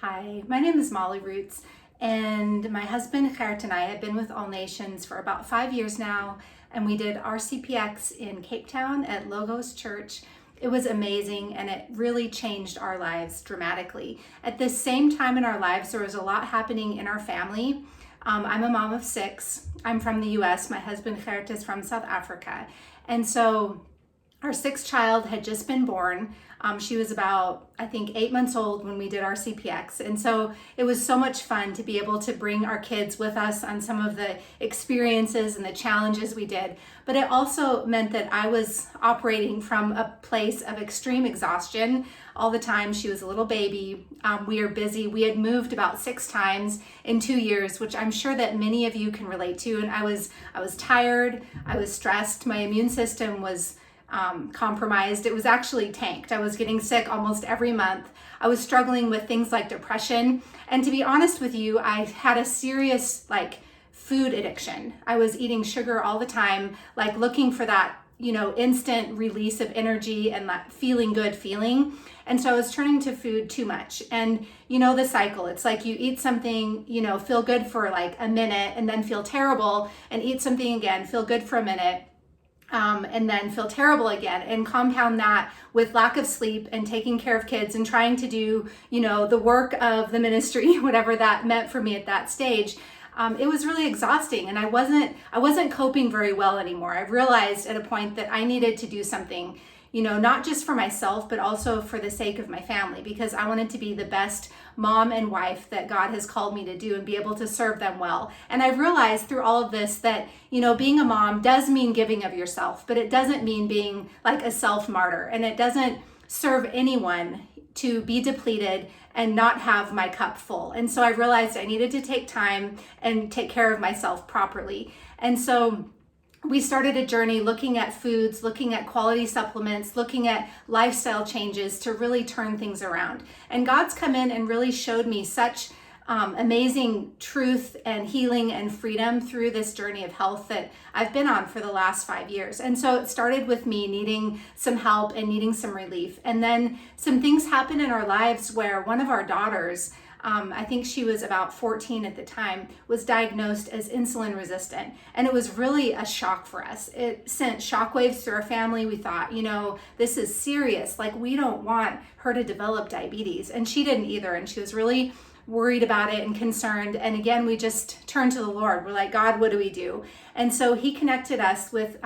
Hi, my name is Molly Roots, and my husband Gert and I have been with All Nations for about 5 years now, and we did our CPX in Cape Town at Logos Church. It was amazing, and it really changed our lives dramatically. At the same time in our lives, there was a lot happening in our family. I'm a mom of 6. I'm from the US. My husband Gert is from South Africa. And so our 6th child had just been born. She was about, I think, 8 months old when we did our CPX. And so it was so much fun to be able to bring our kids with us on some of the experiences and the challenges we did. But it also meant that I was operating from a place of extreme exhaustion all the time. She was a little baby. We are busy. We had moved about 6 times in 2 years, which I'm sure that many of you can relate to. And I was tired. I was stressed. My immune system was compromised. It was actually tanked. I was getting sick almost every month. I was struggling with things like depression. And to be honest with you, I had a serious food addiction. I was eating sugar all the time, looking for that, instant release of energy and that feeling good feeling. And so I was turning to food too much. And the cycle, it's like you eat something, feel good for a minute and then feel terrible, and eat something again, feel good for a minute, and then feel terrible again, and compound that with lack of sleep and taking care of kids and trying to do, the work of the ministry, whatever that meant for me at that stage. It was really exhausting, and I wasn't coping very well anymore. I realized at a point that I needed to do something, not just for myself, but also for the sake of my family, because I wanted to be the best mom and wife that God has called me to do and be able to serve them well. And I realized through all of this that, being a mom does mean giving of yourself, but it doesn't mean being like a self-martyr, and it doesn't serve anyone to be depleted and not have my cup full. And so I realized I needed to take time and take care of myself properly. And so we started a journey looking at foods, looking at quality supplements, looking at lifestyle changes to really turn things around. And God's come in and really showed me such amazing truth and healing and freedom through this journey of health that I've been on for the last 5 years. And so it started with me needing some help and needing some relief. And then some things happened in our lives where one of our daughters, I think she was about 14 at the time, was diagnosed as insulin resistant. And it was really a shock for us. It sent shockwaves through our family. We thought, this is serious. We don't want her to develop diabetes. And she didn't either. And she was really worried about it and concerned. And again, we just turned to the Lord. We're like, God, what do we do? And so he connected us with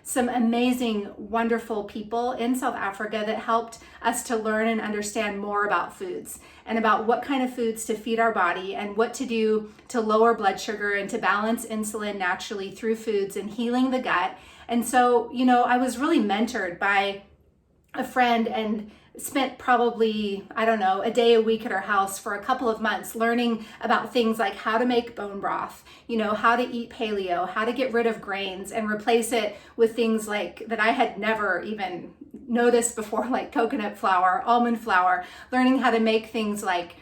some amazing, wonderful people in South Africa that helped us to learn and understand more about foods and about what kind of foods to feed our body and what to do to lower blood sugar and to balance insulin naturally through foods and healing the gut. And so, I was really mentored by a friend and spent probably, a day a week at our house for a couple of months learning about things like how to make bone broth, how to eat paleo, how to get rid of grains and replace it with things that I had never even noticed before, like coconut flour, almond flour, learning how to make things like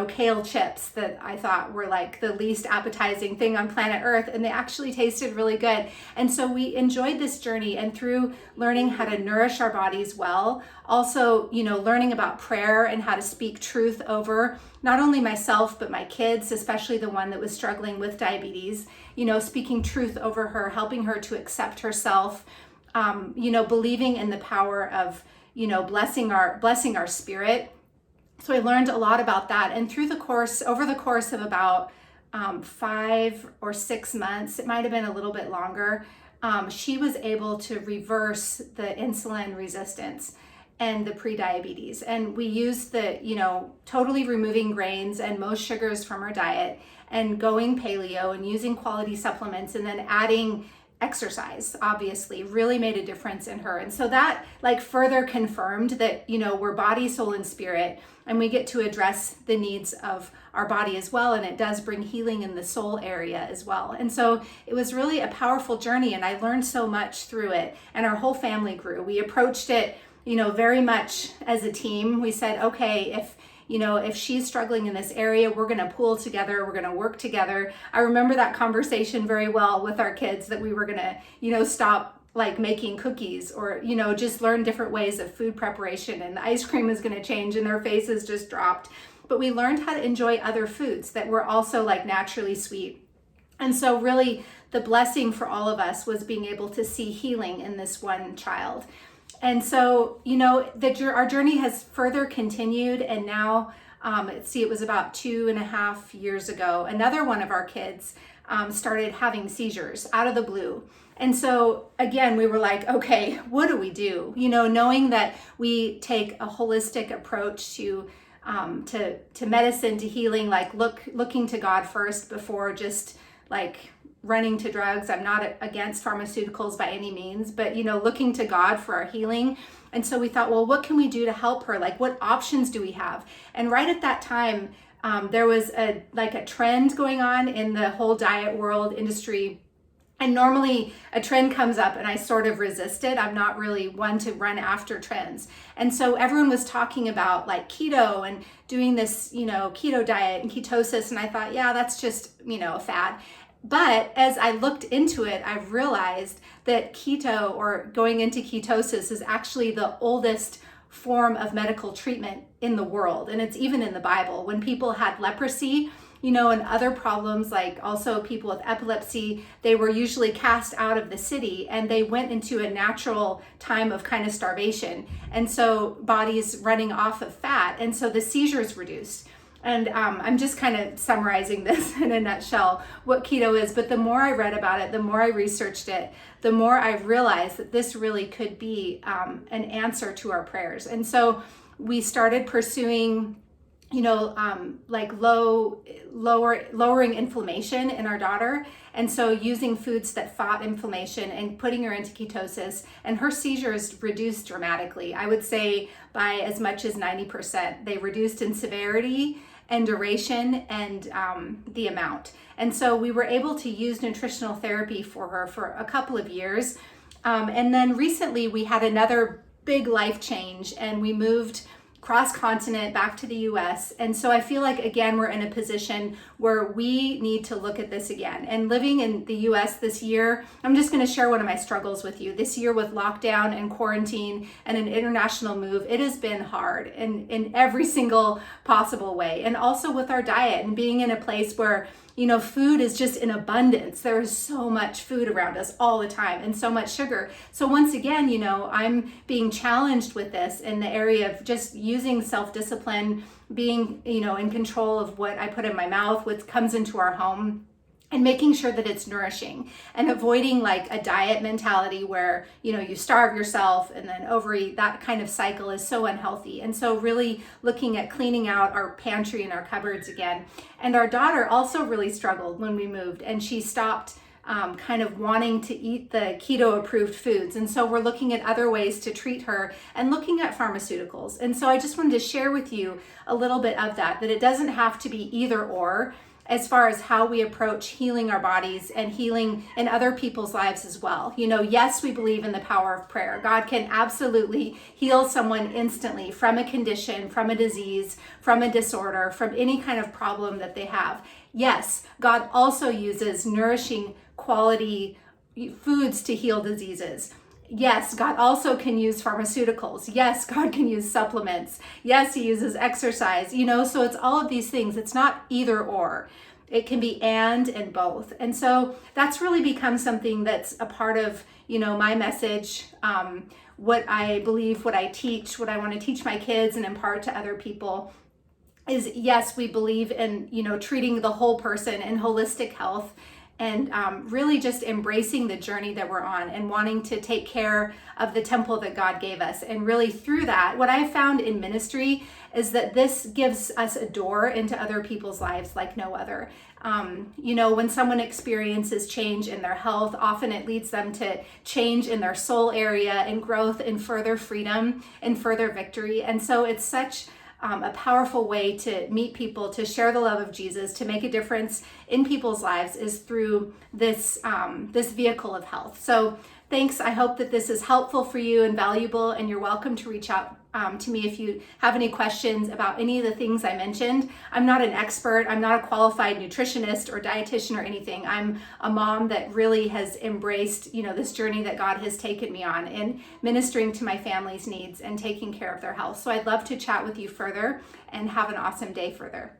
kale chips that I thought were the least appetizing thing on planet Earth, and they actually tasted really good. And so we enjoyed this journey, and through learning how to nourish our bodies well, also, learning about prayer and how to speak truth over not only myself, but my kids, especially the one that was struggling with diabetes, speaking truth over her, helping her to accept herself, believing in the power of, blessing our spirit. So I learned a lot about that. And over the course of about 5 or 6 months, it might've been a little bit longer, she was able to reverse the insulin resistance and the pre-diabetes. And we used totally removing grains and most sugars from her diet and going paleo and using quality supplements and then adding exercise, obviously, really made a difference in her. And so that further confirmed that, we're body, soul, and spirit, and we get to address the needs of our body as well. And it does bring healing in the soul area as well. And so it was really a powerful journey, and I learned so much through it, and our whole family grew. We approached it, very much as a team. We said, okay, if she's struggling in this area, we're going to pool together, we're going to work together. I remember that conversation very well with our kids, that we were going to, stop making cookies or, just learn different ways of food preparation, and the ice cream is going to change, and their faces just dropped. but we learned how to enjoy other foods that were also like naturally sweet. And so really the blessing for all of us was being able to see healing in this one child. And so, our journey has further continued, and now, it was about 2.5 years ago, another one of our kids started having seizures out of the blue. And so again, we were like, okay, what do we do? Knowing that we take a holistic approach to medicine, to healing, like looking to God first before just like running to drugs. I'm not against pharmaceuticals by any means, but looking to God for our healing. And so we thought, well, what can we do to help her? Like, what options do we have? And right at that time, there was a trend going on in the whole diet world industry. And normally a trend comes up and I sort of resist it. I'm not really one to run after trends. And so everyone was talking about like keto and doing this, keto diet and ketosis. And I thought, yeah, that's just, a fad. But as I looked into it, I realized that keto, or going into ketosis, is actually the oldest form of medical treatment in the world. And it's even in the Bible. When people had leprosy, and other problems, like also people with epilepsy, they were usually cast out of the city and they went into a natural time of kind of starvation. And so bodies running off of fat. And so the seizures reduced. And I'm just kind of summarizing this in a nutshell, what keto is. But the more I read about it, the more I researched it, the more I realized that this really could be an answer to our prayers. And so we started pursuing, lowering inflammation in our daughter. And so using foods that fought inflammation and putting her into ketosis, and her seizures reduced dramatically. I would say by as much as 90%. They reduced in severity and duration and the amount. And so we were able to use nutritional therapy for her for a couple of years. And then recently we had another big life change and we moved cross-continent back to the US. And so I feel like, again, we're in a position where we need to look at this again. And living in the US this year, I'm just going to share one of my struggles with you. This year with lockdown and quarantine and an international move, it has been hard in every single possible way. And also with our diet and being in a place where food is just in abundance. There is so much food around us all the time and so much sugar. So once again, I'm being challenged with this in the area of just using self-discipline, being, in control of what I put in my mouth, what comes into our home, and making sure that it's nourishing, and avoiding like a diet mentality where, you starve yourself and then overeat. That kind of cycle is so unhealthy. And so really looking at cleaning out our pantry and our cupboards again. And our daughter also really struggled when we moved, and she stopped kind of wanting to eat the keto approved foods. And so we're looking at other ways to treat her and looking at pharmaceuticals. And so I just wanted to share with you a little bit of that it doesn't have to be either or, as far as how we approach healing our bodies and healing in other people's lives as well. Yes, we believe in the power of prayer. God can absolutely heal someone instantly from a condition, from a disease, from a disorder, from any kind of problem that they have. Yes, God also uses nourishing quality foods to heal diseases. Yes, God also can use pharmaceuticals. Yes, God can use supplements. Yes, he uses exercise, so it's all of these things. It's not either or. It can be and both. And so that's really become something that's a part of, my message, what I believe, what I teach, what I want to teach my kids and impart to other people is, yes, we believe in, treating the whole person and holistic health. And really just embracing the journey that we're on and wanting to take care of the temple that God gave us. And really through that, what I found in ministry is that this gives us a door into other people's lives like no other. When someone experiences change in their health, often it leads them to change in their soul area and growth and further freedom and further victory. And so it's such a powerful way to meet people, to share the love of Jesus, to make a difference in people's lives is through this vehicle of health. So thanks. I hope that this is helpful for you and valuable, and you're welcome to reach out to me if you have any questions about any of the things I mentioned. I'm not an expert. I'm not a qualified nutritionist or dietitian or anything. I'm a mom that really has embraced, this journey that God has taken me on in ministering to my family's needs and taking care of their health. So I'd love to chat with you further, and have an awesome day further.